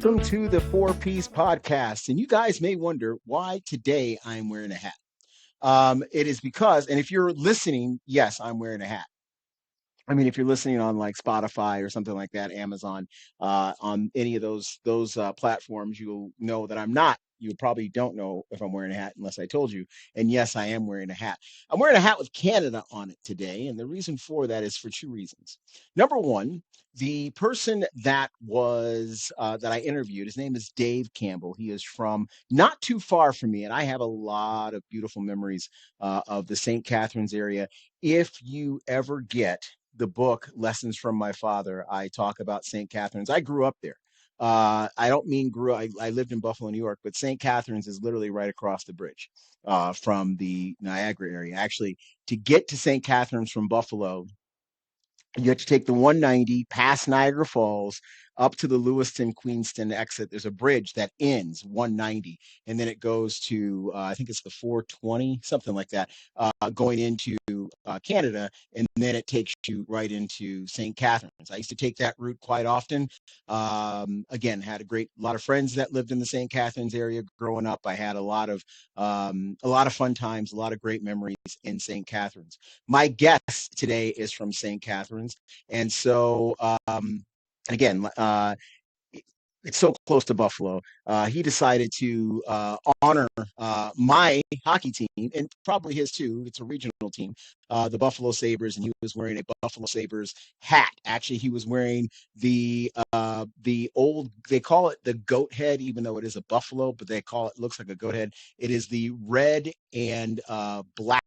Welcome to the Four Piece Podcast. And you guys may wonder why today I'm wearing a hat. It is because, and if you're listening, yes, I'm wearing a hat. I mean, if you're listening on like Spotify or something like that, Amazon, on any of those platforms, you'll know that I'm not. You probably don't know if I'm wearing a hat unless I told you. And yes, I am wearing a hat. I'm wearing a hat with Canada on it today, and the reason for that is for two reasons. Number one, the person that I interviewed, his name is Dave Campbell. He is from not too far from me, and I have a lot of beautiful memories of the St. Catharines area. If you ever get the book Lessons from My Father, I talk about St. Catharines. I grew up there. I don't mean I lived in Buffalo, New York, but St. Catharines is literally right across the bridge from the Niagara area. Actually, to get to St. Catharines from Buffalo, you have to take the 190 past Niagara Falls up to the Lewiston Queenston exit. There's a bridge that ends 190, and then it goes to I think it's the 420, something like that, going into Canada, and then it takes you right into St. Catharines. I used to take that route quite often. Again, had a lot of friends that lived in the St. Catharines area growing up. I had a lot of fun times, a lot of great memories in St. Catharines. My guest today is from St. Catharines, and so again, it's so close to Buffalo. He decided to honor my hockey team, and probably his too. It's a regional team, the Buffalo Sabres, and he was wearing a Buffalo Sabres hat. Actually, he was wearing the old, they call it the goat head, even though it is a buffalo, but looks like a goat head. It is the red and black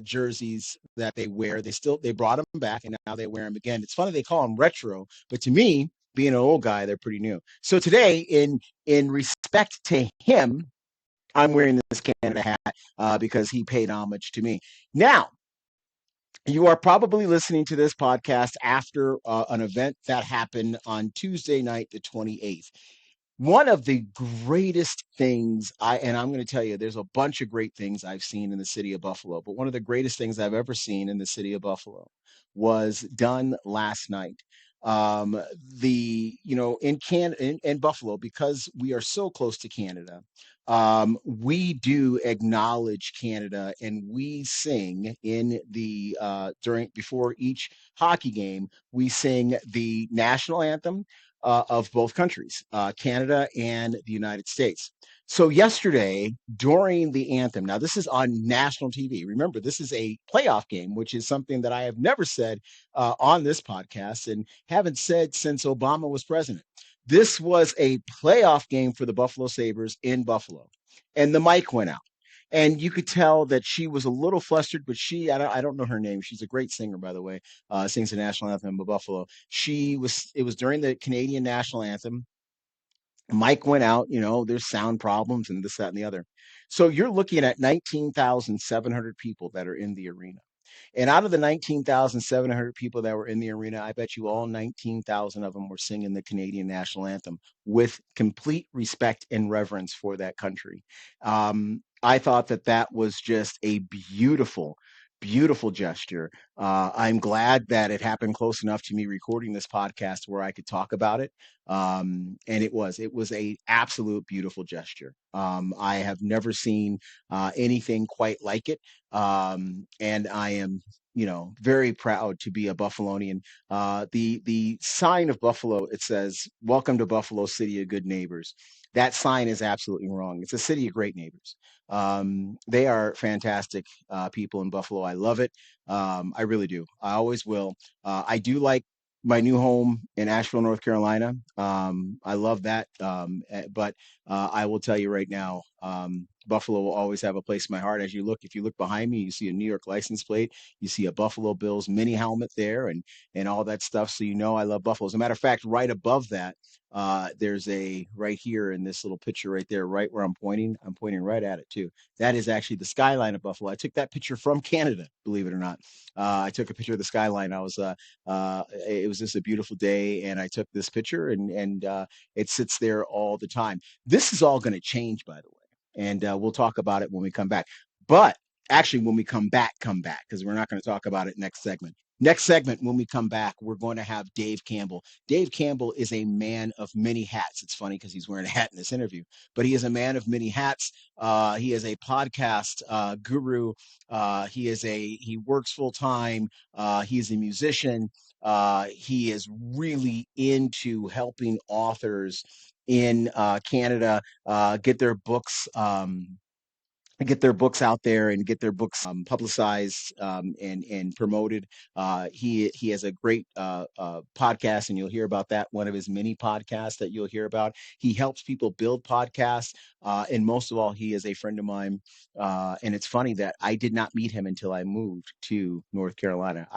jerseys that they wear. They brought them back, and now they wear them again. It's funny they call them retro, but to me, being an old guy, they're pretty new. So today, in respect to him, I'm wearing this Canada hat because he paid homage to me. Now, you are probably listening to this podcast after an event that happened on Tuesday night, the 28th. One of the greatest things and I'm going to tell you, there's a bunch of great things I've seen in the city of Buffalo, but one of the greatest things I've ever seen in the city of Buffalo was done last night. In Buffalo, because we are so close to Canada, we do acknowledge Canada, and we sing in the before each hockey game, we sing the national anthem of both countries, Canada and the United States. So yesterday, during the anthem, now this is on national TV. Remember, this is a playoff game, which is something that I have never said on this podcast and haven't said since Obama was president. This was a playoff game for the Buffalo Sabres in Buffalo, and the mic went out. And you could tell that she was a little flustered, but I don't know her name. She's a great singer, by the way, sings the national anthem of Buffalo. It was during the Canadian national anthem. Mic went out, there's sound problems and this, that, and the other. So you're looking at 19,700 people that are in the arena. And out of the 19,700 people that were in the arena, I bet you all 19,000 of them were singing the Canadian national anthem with complete respect and reverence for that country. I thought that was just a beautiful, beautiful gesture. I'm glad that it happened close enough to me recording this podcast where I could talk about it. And it was a absolute beautiful gesture. I have never seen anything quite like it. And I am, very proud to be a Buffalonian. The sign of Buffalo, it says, "Welcome to Buffalo, city of good neighbors." That sign is absolutely wrong. It's a city of great neighbors. They are fantastic people in Buffalo. I love it. I really do. I always will. I do like my new home in Asheville, North Carolina. I love that. But I will tell you right now, Buffalo will always have a place in my heart. If you look behind me, you see a New York license plate. You see a Buffalo Bills mini helmet there, and all that stuff. So I love Buffalo. As a matter of fact, right above that, there's right here in this little picture right there, right where I'm pointing right at it too. That is actually the skyline of Buffalo. I took that picture from Canada, believe it or not. I took a picture of the skyline. It was just a beautiful day, and I took this picture, and it sits there all the time. This is all going to change, by the way, and we'll talk about it when we come back. But actually, when we come back, because we're not going to talk about it next segment. Next segment, when we come back, we're going to have Dave Campbell. Dave Campbell is a man of many hats. It's funny because he's wearing a hat in this interview, but he is a man of many hats. He is a podcast guru. He works full time. He is a musician. He is really into helping authors in Canada get their books out there and get their books publicized and promoted. He has a great podcast, and you'll hear about that. One of his many podcasts that you'll hear about. He helps people build podcasts, and most of all, he is a friend of mine. And it's funny that I did not meet him until I moved to North Carolina.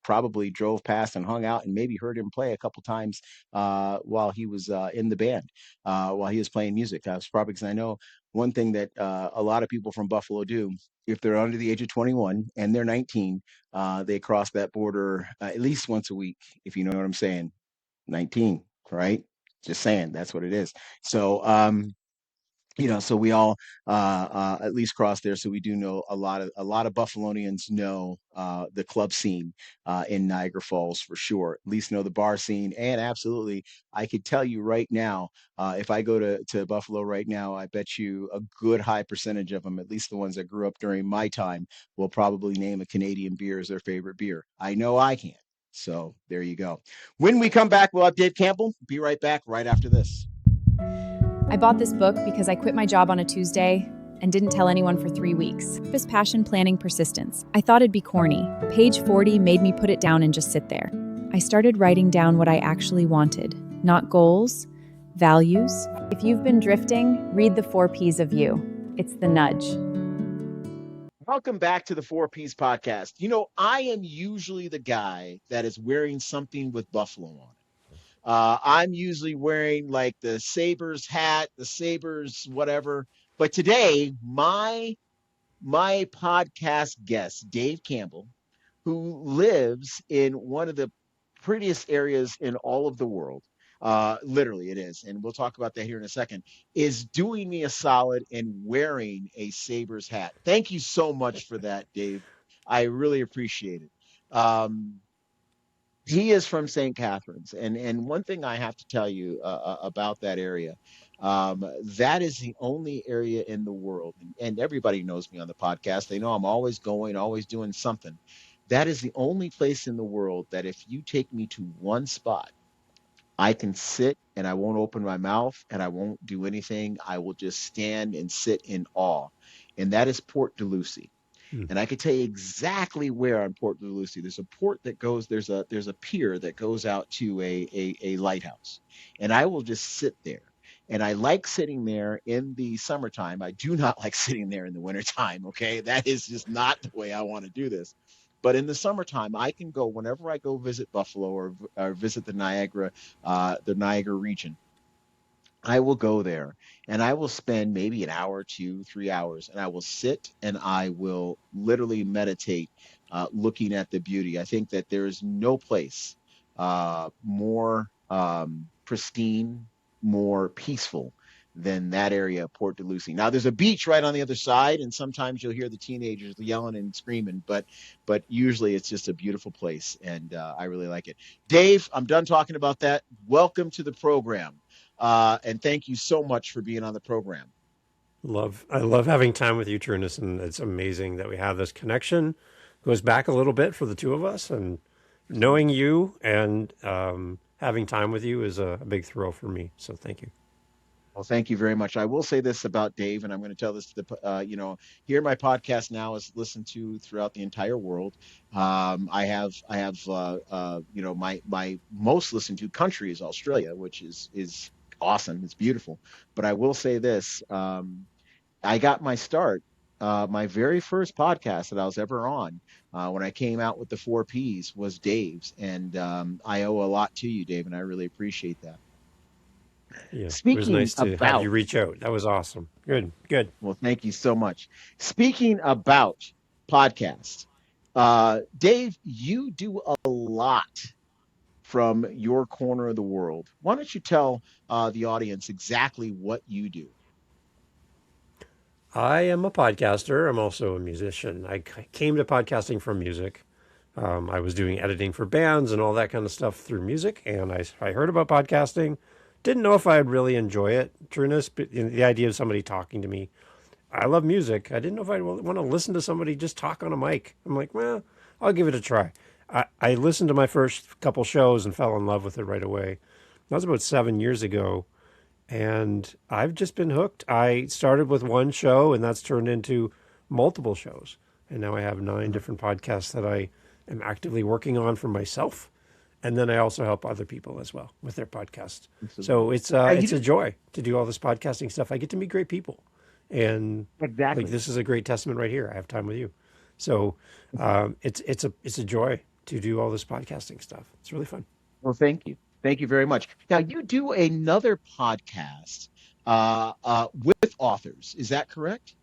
Probably drove past and hung out, and maybe heard him play a couple times while he was in the band, while he was playing music. I was probably because I know one thing that a lot of people from Buffalo do, if they're under the age of 21 and they're 19, they cross that border at least once a week, if you know what I'm saying. 19, right? Just saying, that's what it is. So, so we all at least cross there. So we do know a lot of Buffalonians know the club scene in Niagara Falls for sure. At least know the bar scene, and absolutely, I could tell you right now, if I go to Buffalo right now, I bet you a good high percentage of them, at least the ones that grew up during my time, will probably name a Canadian beer as their favorite beer. I know I can. So there you go. When we come back, we'll have Dave Campbell. Be right back right after this. I bought this book because I quit my job on a Tuesday and didn't tell anyone for 3 weeks. This passion, planning, persistence. I thought it'd be corny. Page 40 made me put it down and just sit there. I started writing down what I actually wanted, not goals, values. If you've been drifting, read the 4 Ps of you. It's the nudge. Welcome back to the 4Ps podcast. I am usually the guy that is wearing something with Buffalo on it. I'm usually wearing like the Sabres hat, the Sabres whatever. But today, my podcast guest, Dave Campbell, who lives in one of the prettiest areas in all of the world, literally it is, and we'll talk about that here in a second, is doing me a solid and wearing a Sabres hat. Thank you so much for that, Dave. I really appreciate it. He is from St. Catharines, and one thing I have to tell you about that area, that is the only area in the world, and everybody knows me on the podcast. They know I'm always going, always doing something. That is the only place in the world that if you take me to one spot, I can sit and I won't open my mouth and I won't do anything. I will just stand and sit in awe, and that is Port de Lucie. And I could tell you exactly where on Port de Lucie. There's a port that goes. There's a pier that goes out to a lighthouse, and I will just sit there. And I like sitting there in the summertime. I do not like sitting there in the wintertime. Okay, that is just not the way I want to do this. But in the summertime, I can go whenever I go visit Buffalo or visit the Niagara region. I will go there and I will spend maybe an hour, 2, 3 hours, and I will sit and I will literally meditate, looking at the beauty. I think that there is no place more pristine, more peaceful than that area of Port de Lucie. Now, there's a beach right on the other side, and sometimes you'll hear the teenagers yelling and screaming, but usually it's just a beautiful place, and I really like it. Dave, I'm done talking about that. Welcome to the program. And thank you so much for being on the program. I love having time with you, Trunnis, and it's amazing that we have this connection. Goes back a little bit for the two of us, and knowing you and having time with you is a big thrill for me. So thank you. Well, thank you very much. I will say this about Dave, and I'm going to tell this to here my podcast now is listened to throughout the entire world. My most listened to country is Australia, which is awesome. It's beautiful. But I will say this: I got my start. My very first podcast that I was ever on, when I came out with the 4Ps, was Dave's, and I owe a lot to you, Dave, and I really appreciate that. Yeah, it was Speaking nice to have about, you reach out. That was awesome. Good. well, thank you so much. Speaking about podcasts, Dave, you do a lot from your corner of the world. Why don't you tell the audience exactly what you do? I am a podcaster. I'm also a musician. I came to podcasting from music. I was doing editing for bands and all that kind of stuff through music, and I heard about podcasting. Didn't know if I'd really enjoy it, Trunnis, but the idea of somebody talking to me. I love music. I didn't know if I'd want to listen to somebody just talk on a mic. I'm like, well, I'll give it a try. I listened to my first couple shows and fell in love with it right away. That was about 7 years ago, and I've just been hooked. I started with one show, and that's turned into multiple shows. And now I have 9 different podcasts that I am actively working on for myself. And then I also help other people as well with their podcasts. So Absolutely. Yeah, you it's a do. joy to do all this podcasting stuff. I get to meet great people, and like Exactly. this is a great testament right here. I have time with you, so it's a joy to do all this podcasting stuff. It's really fun. Well, thank you. Thank you very much. Now, you do another podcast with authors. Is that correct?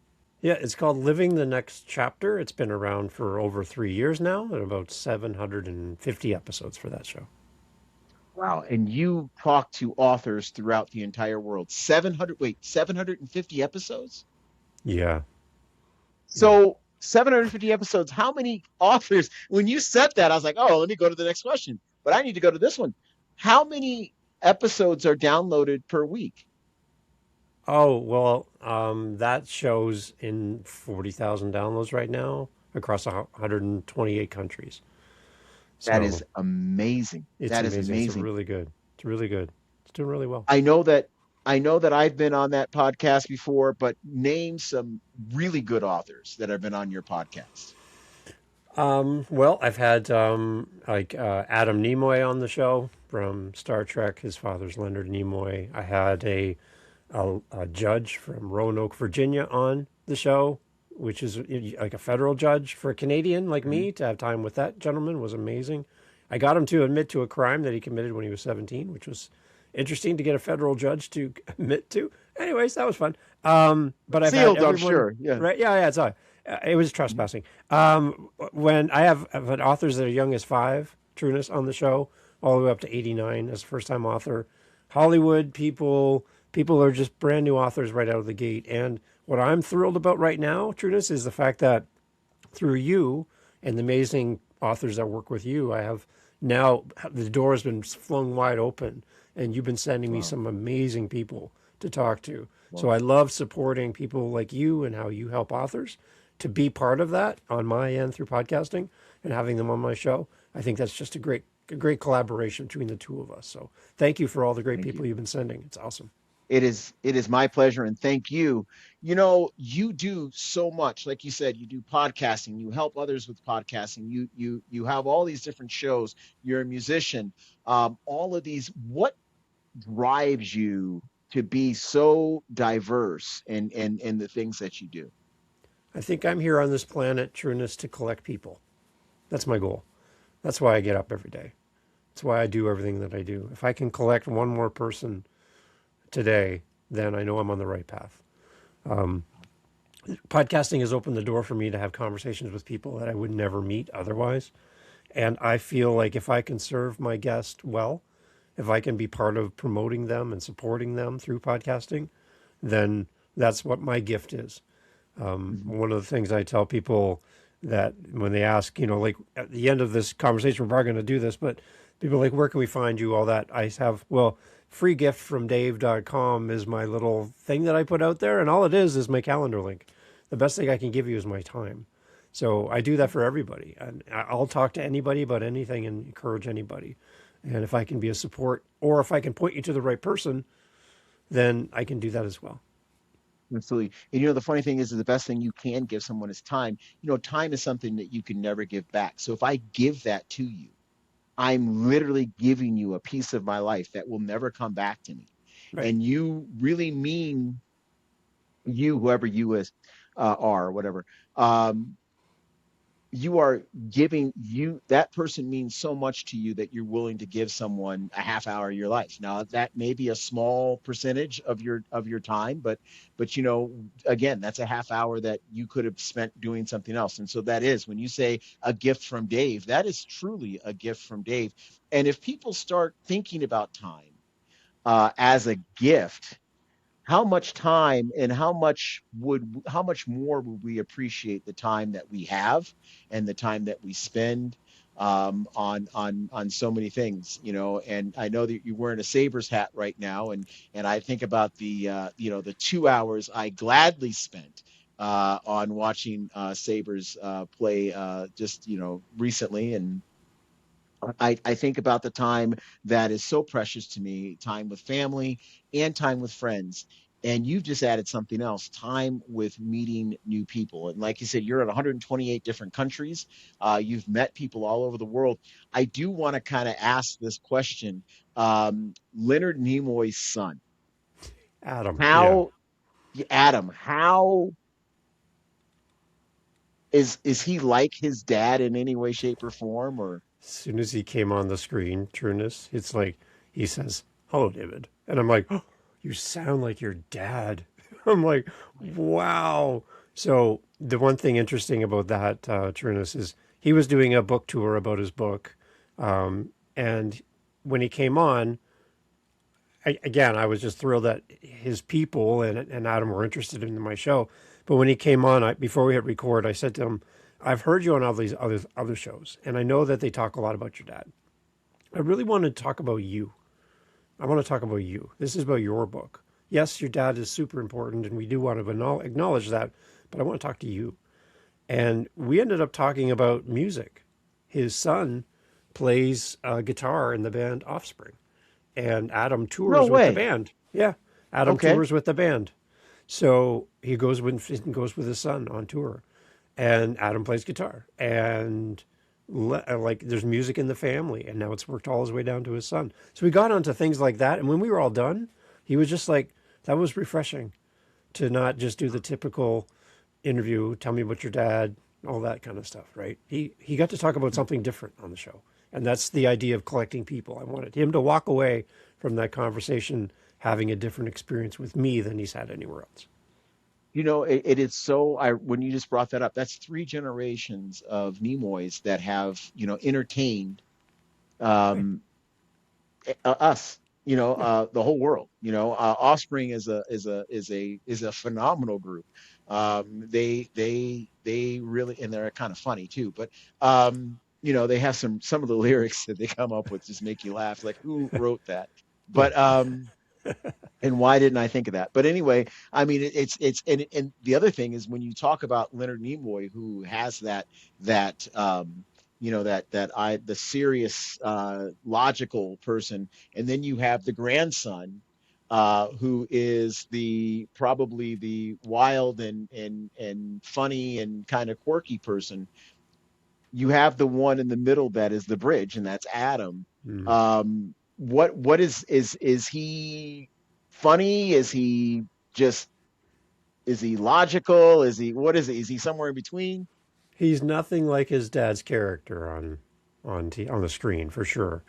Yeah, it's called Living the Next Chapter. It's been around for over 3 years now, and about 750 episodes for that show. Wow. And you talk to authors throughout the entire world. 750 episodes? Yeah, yeah. So 750 episodes. How many authors? When you said that, I was like, oh, let me go to the next question. But I need to go to this one. How many episodes are downloaded per week? Oh, well, that show's in 40,000 downloads right now across 128 countries. That is So amazing. it's That is amazing. It's amazing. really good. It's really good. It's doing really well. I know that I know that I've been on that podcast before, but name some really good authors that have been on your podcast. Well, I've had Adam Nimoy on the show from Star Trek. His father's Leonard Nimoy. I had a judge from Roanoke, Virginia, on the show, which is like a federal judge for a Canadian like Mhm. me. To have time with that gentleman was amazing. I got him to admit to a crime that he committed when he was 17, which was interesting to get a federal judge to admit to. Anyways, that was fun. But I've had Sealed, I'm everyone, sure. Yeah. right? Yeah, yeah, it's all. It was trespassing. When I've had authors that are young as 5, Trunnis, on the show, all the way up to 89 as a first time author. Hollywood people are just brand new authors right out of the gate. And what I'm thrilled about right now, Trunnis, is the fact that through you and the amazing authors that work with you, I have now the door has been flung wide open, and you've been sending me Wow. some amazing people to talk to. So Wow. I love supporting people like you and how you help authors to be part of that on my end through podcasting and having them on my show. I think that's just a great collaboration between the two of us. So thank you for all the great Thank you. people you've been sending. It's awesome. It is my pleasure and thank you. You know, you do so much. Like you said, you do podcasting, you help others with podcasting, you have all these different shows, you're a musician. All of these, what drives you to be so diverse in the things that you do? I think I'm here on this planet, Trunnis, to collect people. That's my goal. That's why I get up every day. That's why I do everything that I do. If I can collect one more person today, then I know I'm on the right path. Podcasting has opened the door for me to have conversations with people that I would never meet otherwise. And I feel like if I can serve my guest well, if I can be part of promoting them and supporting them through podcasting, then that's what my gift is. Mhm. One of the things I tell people that when they ask, like at the end of this conversation, we're probably going to do this, but people are like, where can we find you? All that. I have, well, free gift from Dave.com is my little thing that I put out there. And all it is my calendar link. The best thing I can give you is my time. So I do that for everybody. And I'll talk to anybody about anything and encourage anybody. And if I can be a support or if I can point you to the right person, then I can do that as well. Absolutely. And you know, the funny thing is the best thing you can give someone is time. You know, time is something that you can never give back. So if I give that to you, I'm literally giving you a piece of my life that will never come back to me. Right. And you really mean you, whoever you is, are, or whatever. Um, you are giving you that person means so much to you that you're willing to give someone a half hour of your life. Now that may be a small percentage of your time, but you know, again, that's a half hour that you could have spent doing something else. And so that is when you say a gift from Dave, that is truly a gift from Dave. And if people start thinking about time as a gift, how much time and how much more would we appreciate the time that we have and the time that we spend? on so many things, and I know that you're wearing a Sabres hat right now, and I think about the 2 hours I gladly spent on watching Sabres play just recently, and I think about the time that is so precious to me, time with family and time with friends. And you've just added something else, time with meeting new people. And like you said, you're in 128 different countries. You've met people all over the world. I do want to kind of ask this question. Leonard Nimoy's son, Adam, yeah. how, Adam, how is he like his dad in any way, shape, or form? Or As soon as he came on the screen, Trunnis, it's like he says, "Hello, David," and I'm like, "Oh, you sound like your dad." I'm like, "Wow." So the one thing interesting about that, Trunnis, is he was doing a book tour about his book, and when he came on, again, I was just thrilled that his people and Adam were interested in my show. But when he came on, before we hit record, I said to him, "I've heard you on all these other shows, and I know that they talk a lot about your dad. I really want to talk about you. I want to talk about you. This is about your book. Yes, your dad is super important, and we do want to acknowledge that, but I want to talk to you." And we ended up talking about music. His son plays guitar in the band Offspring, and Adam no tours with the way. band. Yeah, Adam Okay. tours with the band. So he goes with his son on tour, and Adam plays guitar, and like there's music in the family, and now it's worked all his way down to his son. So we got onto things like that, and when we were all done, he was just like, "That was refreshing to not just do the typical interview, tell me about your dad, all that kind of stuff." Right? He got to talk about something different on the show, and that's the idea of collecting people. I wanted him to walk away from that conversation having a different experience with me than he's had anywhere else. It is so I when you just brought that up, that's three generations of Nimoys that have, entertained Right. um us, Yeah. the whole world. Offspring is a phenomenal group. They really, and they're kind of funny too, but they have some of the lyrics that they come up with just make you laugh. Like, who wrote that? Yeah. But and why didn't I think of that? But anyway, I mean, and the other thing is when you talk about Leonard Nimoy, who has the serious, logical person, and then you have the grandson, who is probably the wild and funny and kind of quirky person. You have the one in the middle that is the bridge, and that's Adam. Mm. What is he funny? Just is he logical? What is he? Is he somewhere in between? He's nothing like his dad's character on the screen for sure.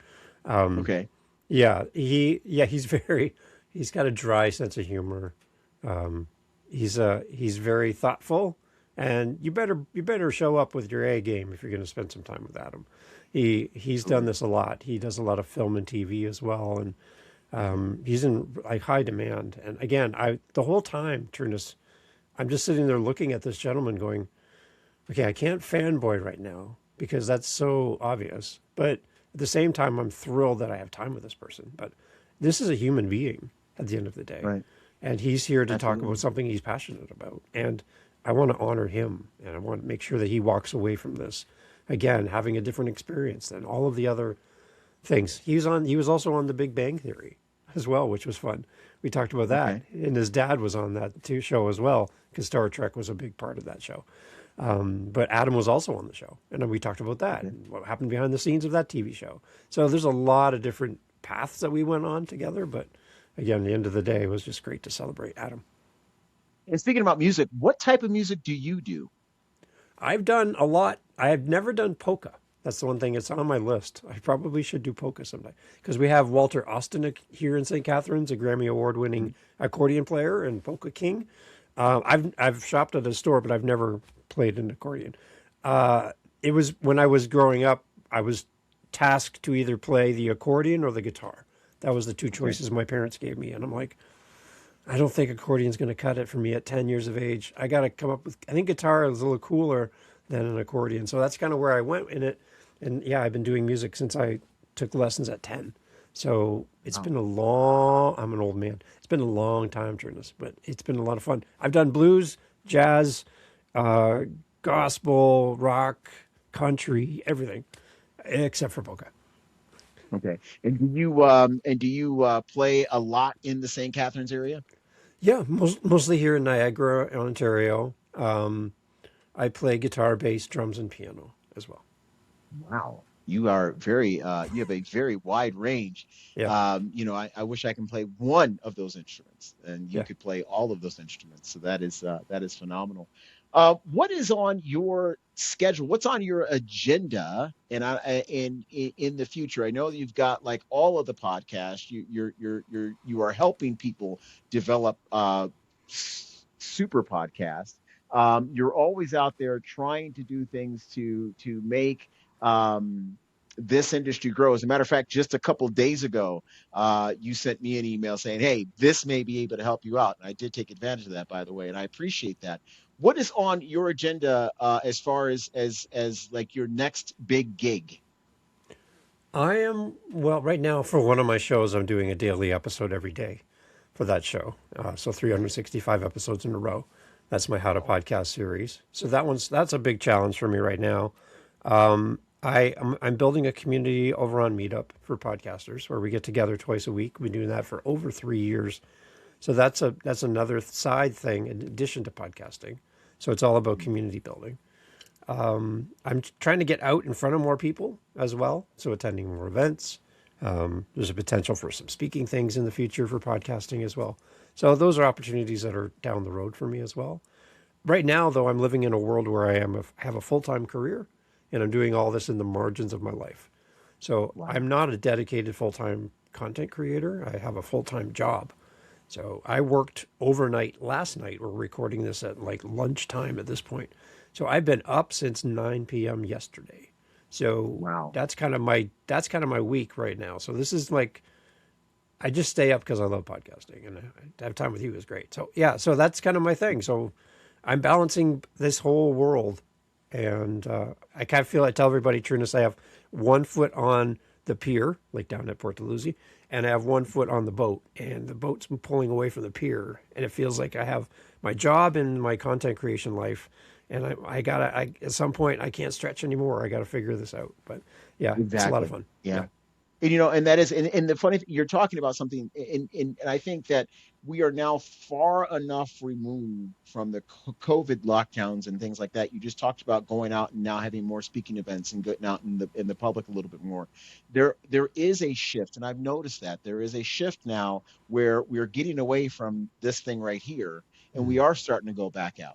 Um, Okay. he's very he's got a dry sense of humor. Um, he's very thoughtful, and you better show up with your A game if you're going to spend some time with Adam. He's done Okay. this a lot. He does a lot of film and TV as well, and he's in like high demand. And again, I the whole time, Turnus, I'm just sitting there looking at this gentleman, going, "Okay, I can't fanboy right now because that's so obvious, but at the same time, I'm thrilled that I have time with this person. But this is a human being at the end of the day, Right. and he's here to talk about Absolutely. something he's passionate about. And I want to honor him, and I want to make sure that he walks away from this again having a different experience than all of the other things. He was also on The Big Bang Theory as well, which was fun. We talked about that, Okay. and his dad was on that too show as well because Star Trek was a big part of that show. But Adam was also on the show, and then we talked about that Okay. and what happened behind the scenes of that TV show. So there's a lot of different paths that we went on together. But again, the end of the day, it was just great to celebrate Adam. And speaking about music, what type of music do you do? I've done a lot. I have never done polka. That's the one thing. It's on my list. I probably should do polka someday because we have Walter Austin here in St. Catharines, a Grammy Award-winning accordion player and polka king. I've shopped at a store, but I've never played an accordion. It was when I was growing up. I was tasked to either play the accordion or the guitar. That was the two Okay. choices my parents gave me, and I'm like, I don't think accordion's going to cut it for me at 10 years of age. I got to come up with, I think guitar is a little cooler than an accordion. So that's kind of where I went in it. And yeah, I've been doing music since I took lessons at 10. So it's Wow. been I'm an old man. It's been a long time, Trunnis, but it's been a lot of fun. I've done blues, jazz, uh, gospel, rock, country, everything except for polka. Okay. And do you play a lot in the St. Catharines area? Yeah, mostly here in Niagara, Ontario. I play guitar, bass, drums, and piano as well. Wow. You have a very wide range. Yeah, I wish I can play one of those instruments and you yeah. could play all of those instruments. So that is phenomenal. What is on your schedule? What's on your agenda in the future? I know that you've got like all of the podcasts. You are helping people develop super podcasts. You're always out there trying to do things to make um, this industry grow. As a matter of fact, just a couple of days ago, you sent me an email saying, "Hey, this may be able to help you out." And I did take advantage of that, by the way, and I appreciate that. What is on your agenda as far as like your next big gig? Well, right now for one of my shows, I'm doing a daily episode every day for that show. So 365 episodes in a row. That's my How to Wow. Podcast series. So that's a big challenge for me right now. I'm building a community over on Meetup for podcasters where we get together twice a week. We've been doing that for over 3 years. So that's another side thing in addition to podcasting. So it's all about community building. I'm trying to get out in front of more people as well. So attending more events. There's a potential for some speaking things in the future for podcasting as well. So those are opportunities that are down the road for me as well. Right now, though, I'm living in a world where have a full-time career and I'm doing all this in the margins of my life. So Wow. I'm not a dedicated full-time content creator. I have a full-time job. So I worked overnight last night. We're recording this at like lunchtime at this point. So I've been up since 9 p.m. yesterday. So Wow. that's kind of my week right now. So this is like I just stay up because I love podcasting and to have time with you is great. So yeah, so that's kind of my thing. So I'm balancing this whole world, and I kind of feel I tell everybody, Trunnis, I have one foot on the pier, like down at Port Dalhousie, and I have one foot on the boat, and the boat's pulling away from the pier, and it feels like I have my job and my content creation life, and I at some point I can't stretch anymore. I gotta figure this out. But yeah, it's a lot of Exactly. fun. Yeah. Yeah, And that is and the funny you're talking about something and I think that we are now far enough removed from the COVID lockdowns and things like that. You just talked about going out and now having more speaking events and getting out in the public a little bit more. There is a shift, and I've noticed that there is a shift now where we're getting away from this thing right here, and we are starting to go back out.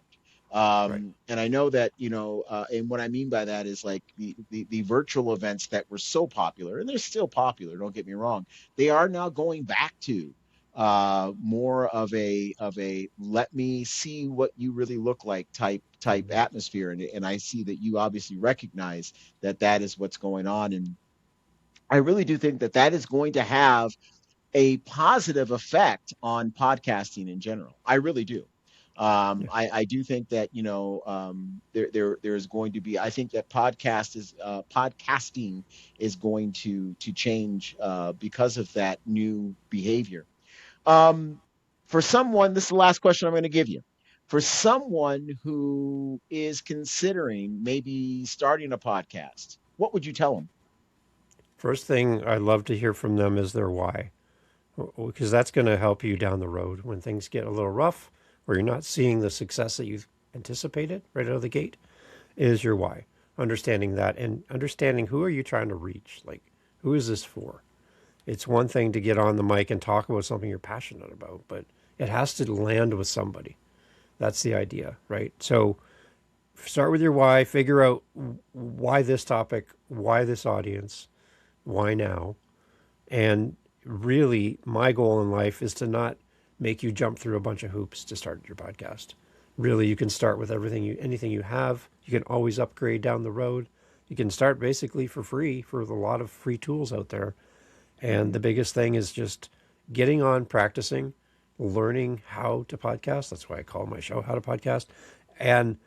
right. And I know that, and what I mean by that is like the virtual events that were so popular, and they're still popular, don't get me wrong, they are now going back to more of a let me see what you really look like type Mhm. atmosphere. And I see that you obviously recognize that that is what's going on. And I really do think that that is going to have a positive effect on podcasting in general. I really do. Yeah, I do think that there's going to be. I think that podcasting is going to change because of that new behavior. Um, for someone, this is the last question I'm going to give you. For someone who is considering maybe starting a podcast, what would you tell them? first thing I love to hear from them is their why, because that's going to help you down the road when things get a little rough or you're not seeing the success that you've anticipated right out of the gate. Is your why, understanding that and understanding who are you trying to reach, like who is this for. It's one thing to get on the mic and talk about something you're passionate about, but it has to land with somebody. That's the idea, right? So start with your why, figure out why this topic, why this audience, why now. And really, my goal in life is to not make you jump through a bunch of hoops to start your podcast. Really, you can start with anything you have. You can always upgrade down the road. You can start basically for free for a lot of free tools out there. And Mhm. the biggest thing is just getting on, practicing, learning how to podcast. That's why I call my show How to Podcast, and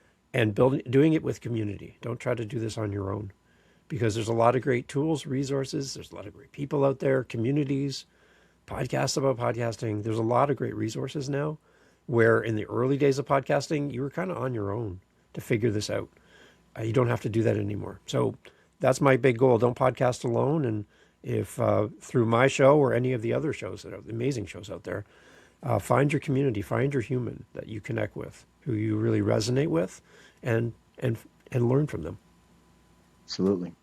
doing it with community. Don't try to do this on your own. because there's a lot of great tools, resources. There's a lot of great people out there, communities, podcasts about podcasting. There's a lot of great resources now where in the early days of podcasting, you were kind of on your own to figure this out. You don't have to do that anymore. So that's my big goal. Don't podcast alone. And if through my show or any of the other shows that are amazing shows out there, find your community, find your human that you connect with, who you really resonate with, and and and learn from them. Absolutely.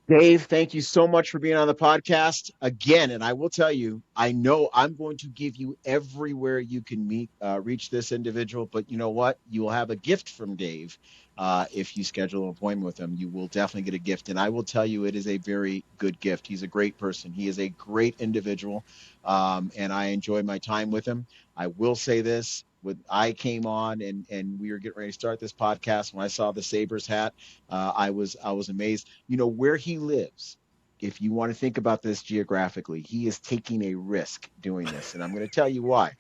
Dave, thank you so much for being on the podcast again. And I will tell you, I know I'm going to give you everywhere you can reach this individual. But you know what? You will have a gift from Dave. If you schedule an appointment with him, you will definitely get a gift. And I will tell you, it is a very good gift. He's a great person. He is a great individual. And I enjoy my time with him. I will say this. When I came on and we were getting ready to start this podcast, when I saw the Sabres hat, I was amazed. You know where he lives. If you want to think about this geographically, he is taking a risk doing this, and I'm going to tell you why.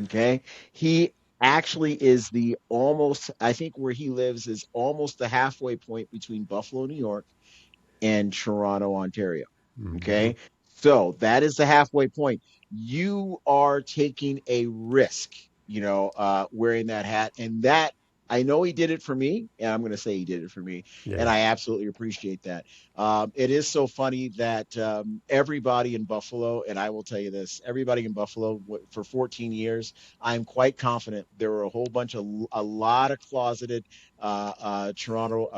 Okay, he actually is the almost. I think where he lives is almost the halfway point between Buffalo, New York, and Toronto, Ontario. Mm-hmm. Okay. So that is the halfway point. You are taking a risk, wearing that hat. And that I know he did it for me. And I'm going to say he did it for me. And Yeah. I absolutely appreciate that. It is so funny that everybody in Buffalo, and I will tell you this, everybody in Buffalo for 14 years, I'm quite confident there were a lot of closeted Toronto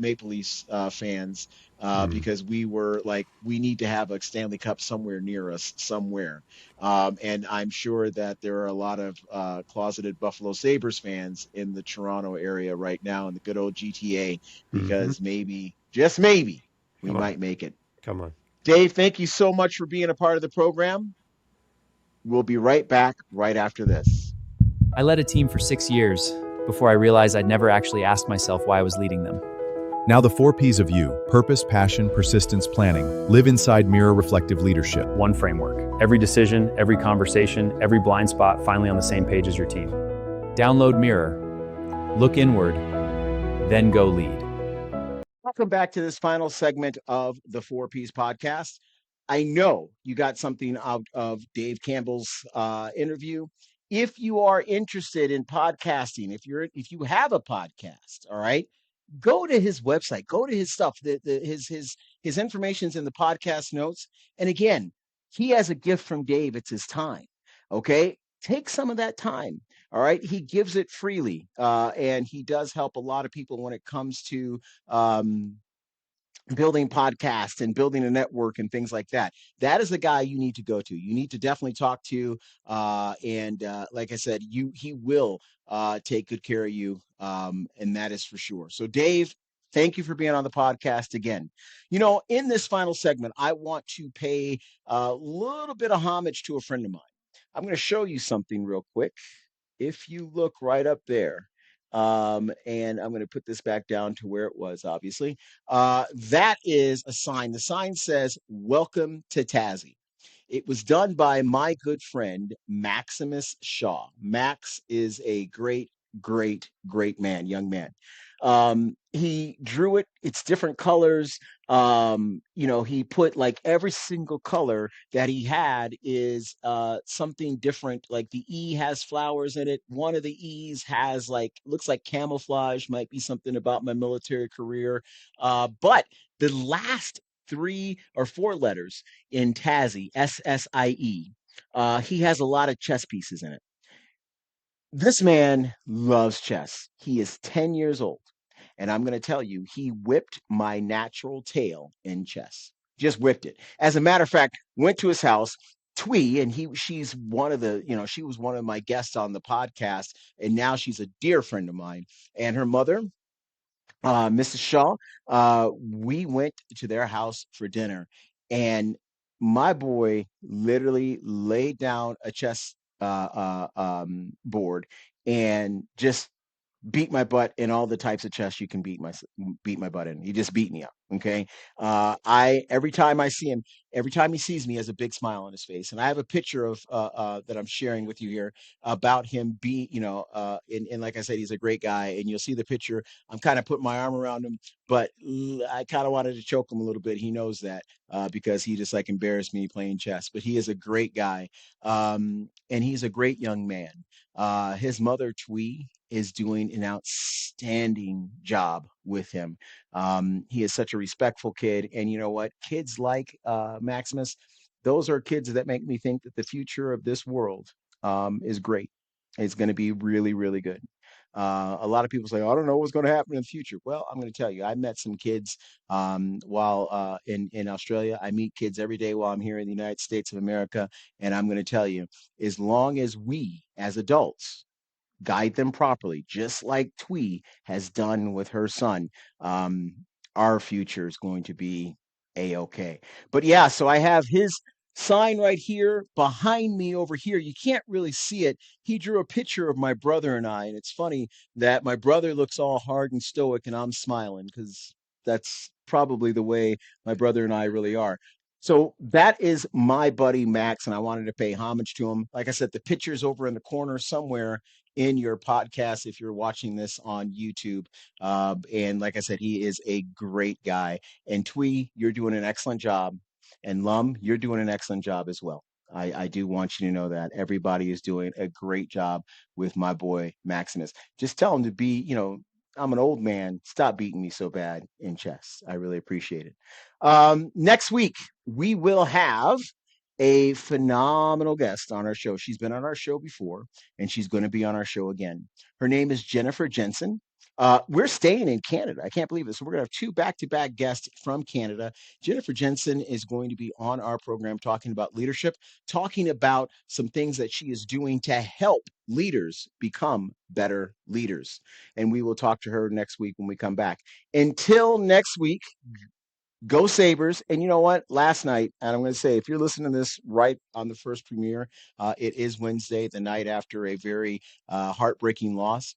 Maple Leafs fans Mm. because we were like, we need to have a Stanley Cup somewhere near us, somewhere. And I'm sure that there are a lot of closeted Buffalo Sabres fans in the Toronto area right now in the good old GTA, Mm-hmm. because maybe, just maybe, we Come on. might make it. Come on. Dave, thank you so much for being a part of the program. We'll be right back right after this. I led a team for 6 years before I realized I'd never actually asked myself why I was leading them. Now the 4 Ps of you: purpose, passion, persistence, planning, live inside Mirror Reflective Leadership. One framework. Every decision, every conversation, every blind spot finally on the same page as your team. Download Mirror. Look inward, then go lead. Welcome back to this final segment of the 4Ps podcast. I know you got something out of Dave Campbell's interview. If you are interested in podcasting, if you have a podcast, all right, go to his website, go to his stuff. His information's in the podcast notes. And again, he has a gift from Dave. It's his time. Okay, take some of that time. All right, he gives it freely, and he does help a lot of people when it comes to building podcasts and building a network and things like that. That is the guy you need to go to. You need to definitely talk to, and like I said, he will take good care of you, and that is for sure. So, Dave, thank you for being on the podcast again. In this final segment, I want to pay a little bit of homage to a friend of mine. I'm going to show you something real quick. If you look right up there, and I'm going to put this back down to where it was, obviously. That is a sign. The sign says, "Welcome to Tassie." It was done by my good friend, Maximus Shaw. Max is a great, great, great man, young man. He drew it. It's different colors. He put like every single color that he had is something different. Like the E has flowers in it. One of the E's has looks like camouflage, might be something about my military career. But the last 3 or 4 letters in Tassie, SSIE, he has a lot of chess pieces in it. This man loves chess. He is 10 years old. And I'm going to tell you, he whipped my natural tail in chess. Just whipped it. As a matter of fact, went to his house, Twee, and she's one of she was one of my guests on the podcast. And now she's a dear friend of mine. And her mother, Mrs. Shaw, we went to their house for dinner. And my boy literally laid down a chess board and just beat my butt in all the types of chess you can beat my butt in. He just beat me up. Okay. Every time I see him, every time he sees me, he has a big smile on his face. And I have a picture of that I'm sharing with you here about him being, and like I said, he's a great guy. And you'll see the picture. I'm kind of putting my arm around him, but I kind of wanted to choke him a little bit. He knows that because he just like embarrassed me playing chess. But he is a great guy, and he's a great young man. His mother, Twee, is doing an outstanding job with him. He is such a respectful kid. And you know what? Kids like Maximus, those are kids that make me think that the future of this world is great. It's going to be really, really good. A lot of people say, I don't know what's going to happen in the future. Well, I'm going to tell you, I met some kids while in Australia. I meet kids every day while I'm here in the United States of America. And I'm going to tell you, as long as we as adults guide them properly, just like Twee has done with her son, um, our future is going to be a-okay. But yeah, so I have his sign right here behind me over here. You can't really see it. He drew a picture of my brother and I, and it's funny that my brother looks all hard and stoic and I'm smiling because that's probably the way my brother and I really are. So that is my buddy Max, and I wanted to pay homage to him. Like I said, the picture's over in the corner somewhere in your podcast if you're watching this on YouTube. And like I said, he is a great guy. And Twee, you're doing an excellent job. And Lum, you're doing an excellent job as well. I do want you to know that everybody is doing a great job with my boy Maximus. Just tell him to be, I'm an old man. Stop beating me so bad in chess. I really appreciate it. Next week, we will have a phenomenal guest on our show. She's been on our show before, and she's going to be on our show again. Her name is Jennifer Jensen. We're staying in Canada. I can't believe this. So we're going to have two back-to-back guests from Canada. Jennifer Jensen is going to be on our program talking about leadership, talking about some things that she is doing to help leaders become better leaders. And we will talk to her next week when we come back. Until next week, go Sabres. And you know what? Last night, and I'm going to say, if you're listening to this right on the first premiere, it is Wednesday, the night after a very heartbreaking loss.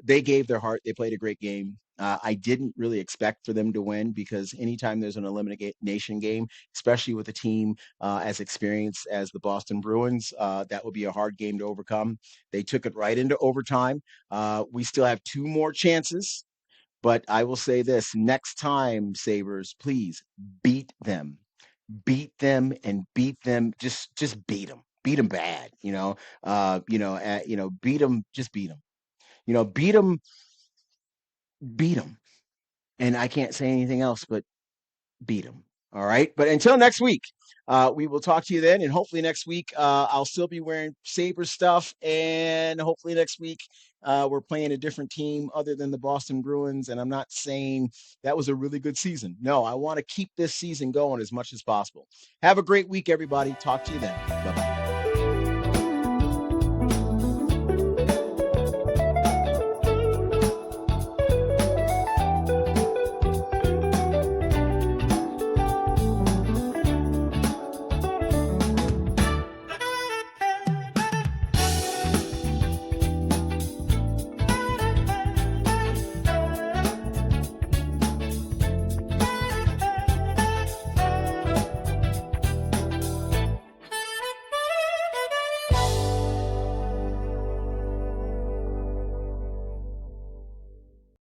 They gave their heart. They played a great game. I didn't really expect for them to win because anytime there's an elimination game, especially with a team as experienced as the Boston Bruins, that would be a hard game to overcome. They took it right into overtime. We still have two more chances. But I will say this, next time, Sabres, please beat them. Beat them and beat them. Just beat them. Beat them bad, beat them, just beat them. Beat them. And I can't say anything else but beat them. All right. But until next week, we will talk to you then. And hopefully next week, I'll still be wearing Sabre stuff. And hopefully next week, we're playing a different team other than the Boston Bruins. And I'm not saying that was a really good season. No, I want to keep this season going as much as possible. Have a great week, everybody. Talk to you then. Bye-bye.